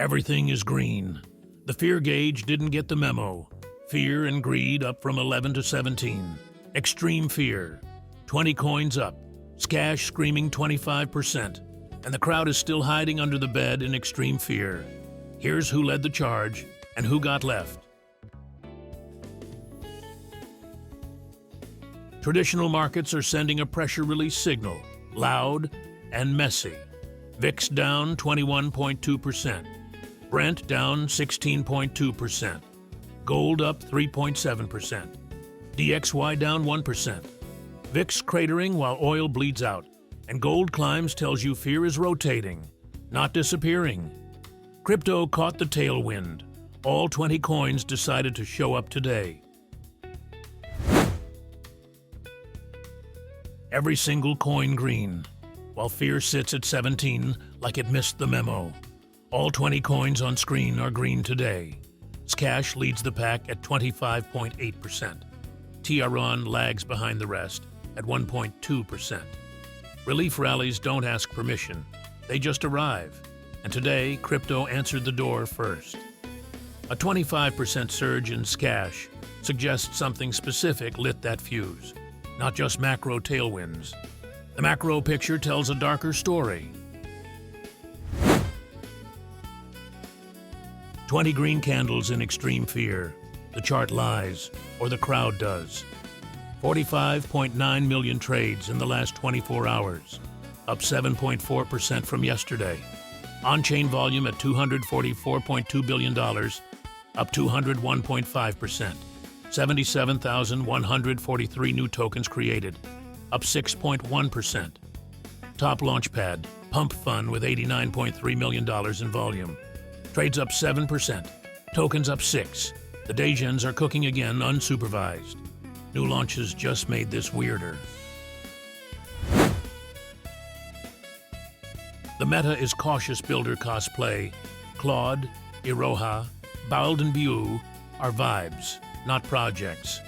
Everything is green. The fear gauge didn't get the memo. Fear and greed up from 11 to 17. Extreme fear. 20 coins up. Zcash screaming 25%. And the crowd is still hiding under the bed in extreme fear. Here's who led the charge and who got left. Traditional markets are sending a pressure release signal, loud and messy. VIX down 21.2%. Brent down 16.2%. Gold up 3.7%. DXY down 1%. VIX cratering while oil bleeds out. And gold climbs tells you fear is rotating, not disappearing. Crypto caught the tailwind. All 20 coins decided to show up today. Every single coin green, while fear sits at 17 like it missed the memo. All 20 coins on screen are green today. Zcash leads the pack at 25.8%. Iroha lags behind the rest at 1.2%. Relief rallies don't ask permission, they just arrive. And today, crypto answered the door first. A 25% surge in Zcash suggests something specific lit that fuse, not just macro tailwinds. The macro picture tells a darker story. 20 green candles in extreme fear. The chart lies, or the crowd does. 45.9 million trades in the last 24 hours, up 7.4% from yesterday. On-chain volume at $244.2 billion, up 201.5%. 77,143 new tokens created, up 6.1%. Top launchpad, PumpFun with $89.3 million in volume. Trades up 7%, tokens up 6%. The Daygens are cooking again unsupervised. New launches just made this weirder. The meta is cautious builder cosplay. Claude, Iroha, Bald and Bu are vibes, not projects.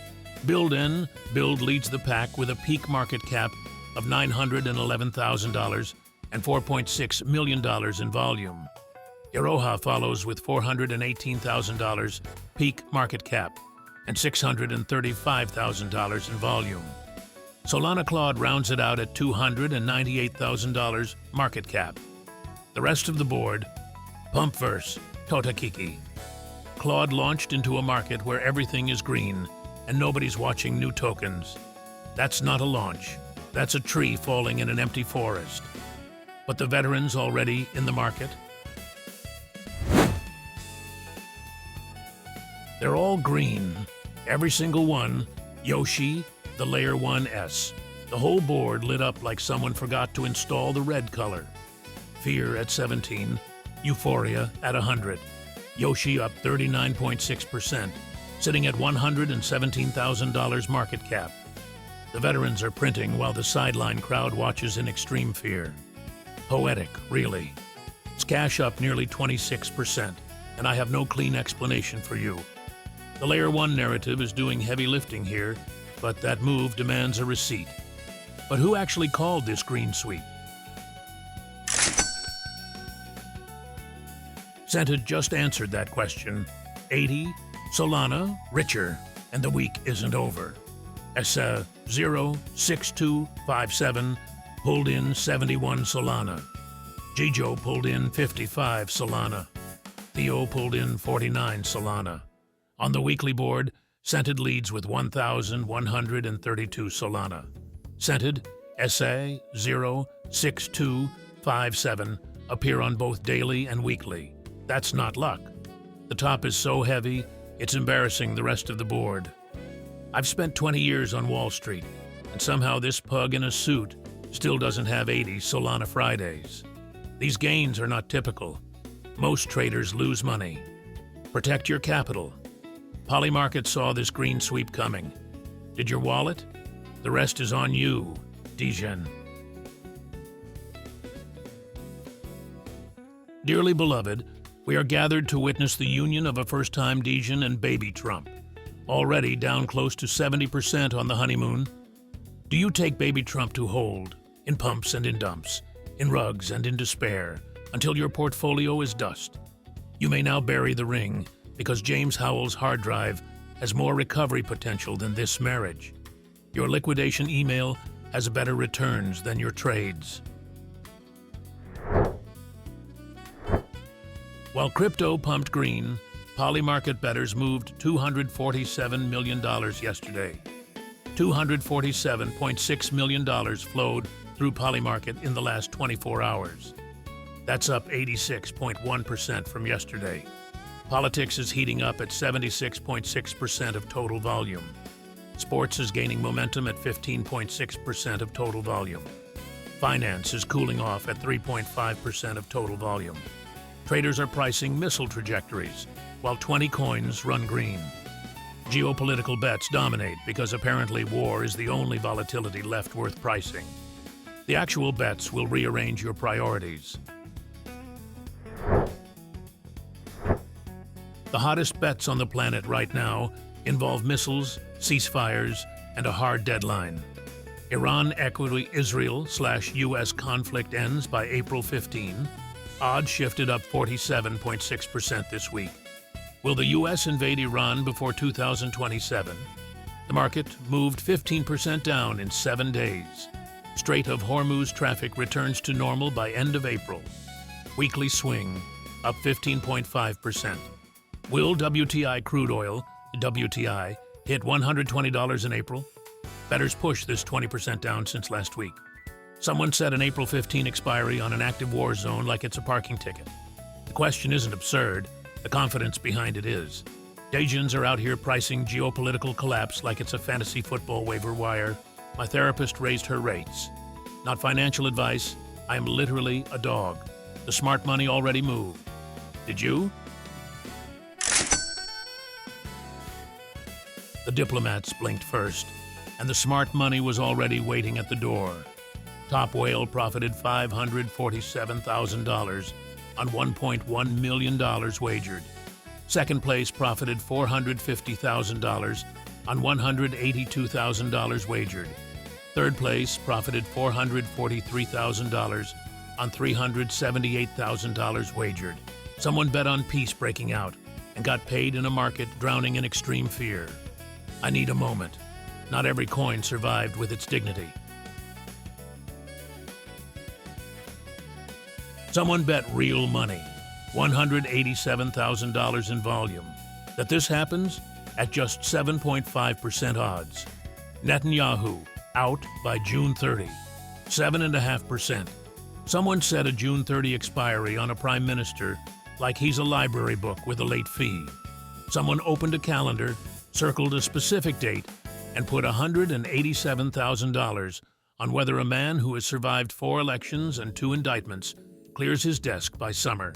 Build leads the pack with a peak market cap of $911,000 and $4.6 million in volume. Iroha follows with $418,000 peak market cap and $635,000 in volume. Solana Claude rounds it out at $298,000 market cap. The rest of the board, Pumpverse, Totakiki. Claude launched into a market where everything is green and nobody's watching new tokens. That's not a launch. That's a tree falling in an empty forest. But the veterans already in the market? They're all green. Every single one. Yoshi, the Layer 1S. The whole board lit up like someone forgot to install the red color. Fear at 17. Euphoria at 100. Yoshi up 39.6%, sitting at $117,000 market cap. The veterans are printing while the sideline crowd watches in extreme fear. Poetic, really. Zcash up nearly 26%, and I have no clean explanation for you. The Layer 1 narrative is doing heavy lifting here, but that move demands a receipt. But who actually called this green sweep? Scented just answered that question. 80, Solana, richer, and the week isn't over. ESA 06257 pulled in 71 Solana. Gijo pulled in 55 Solana. Theo pulled in 49 Solana. On the weekly board, Scented leads with 1,132 Solana. Scented, SA 06257 appear on both daily and weekly. That's not luck. The top is so heavy, it's embarrassing the rest of the board. I've spent 20 years on Wall Street, and somehow this pug in a suit still doesn't have 80 Solana Fridays. These gains are not typical. Most traders lose money. Protect your capital. Polymarket saw this green sweep coming. Did your wallet? The rest is on you, Degen. Dearly beloved, we are gathered to witness the union of a first-time Degen and BABYTRUMP, already down close to 70% on the honeymoon. Do you take BABYTRUMP to hold, in pumps and in dumps, in rugs and in despair, until your portfolio is dust? You may now bury the ring because James Howell's hard drive has more recovery potential than this marriage. Your liquidation email has better returns than your trades. While crypto pumped green, Polymarket bettors moved $247 million yesterday. $247.6 million flowed through Polymarket in the last 24 hours. That's up 86.1% from yesterday. Politics is heating up at 76.6% of total volume. Sports is gaining momentum at 15.6% of total volume. Finance is cooling off at 3.5% of total volume. Traders are pricing missile trajectories, while 20 coins run green. Geopolitical bets dominate because apparently war is the only volatility left worth pricing. The actual bets will rearrange your priorities. The hottest bets on the planet right now involve missiles, ceasefires, and a hard deadline. Iran equity Israel/US conflict ends by April 15. Odds shifted up 47.6% this week. Will the U.S. invade Iran before 2027? The market moved 15% down in 7 days. Strait of Hormuz traffic returns to normal by end of April. Weekly swing, up 15.5%. Will WTI crude oil, WTI, hit $120 in April? Bettors push this 20% down since last week. Someone set an April 15 expiry on an active war zone like it's a parking ticket. The question isn't absurd, the confidence behind it is. Dejans are out here pricing geopolitical collapse like it's a fantasy football waiver wire. My therapist raised her rates. Not financial advice, I am literally a dog. The smart money already moved. Did you? The diplomats blinked first, and the smart money was already waiting at the door. Top Whale profited $547,000 on $1.1 million wagered. Second place profited $450,000 on $182,000 wagered. Third place profited $443,000 on $378,000 wagered. Someone bet on peace breaking out and got paid in a market drowning in extreme fear. I need a moment. Not every coin survived with its dignity. Someone bet real money, $187,000 in volume, that this happens at just 7.5% odds. Netanyahu out by June 30, 7.5%. Someone set a June 30 expiry on a prime minister like he's a library book with a late fee. Someone opened a calendar, circled a specific date, and put $187,000 on whether a man who has survived 4 elections and 2 indictments clears his desk by summer.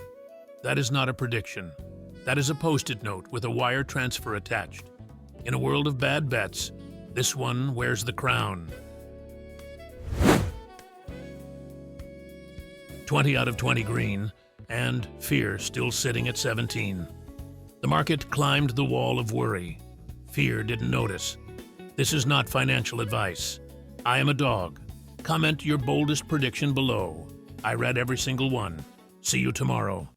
That is not a prediction. That is a post-it note with a wire transfer attached. In a world of bad bets, this one wears the crown. 20 out of 20 green, and fear still sitting at 17. The market climbed the wall of worry. Fear didn't notice. This is not financial advice. I am a dog. Comment your boldest prediction below. I read every single one. See you tomorrow.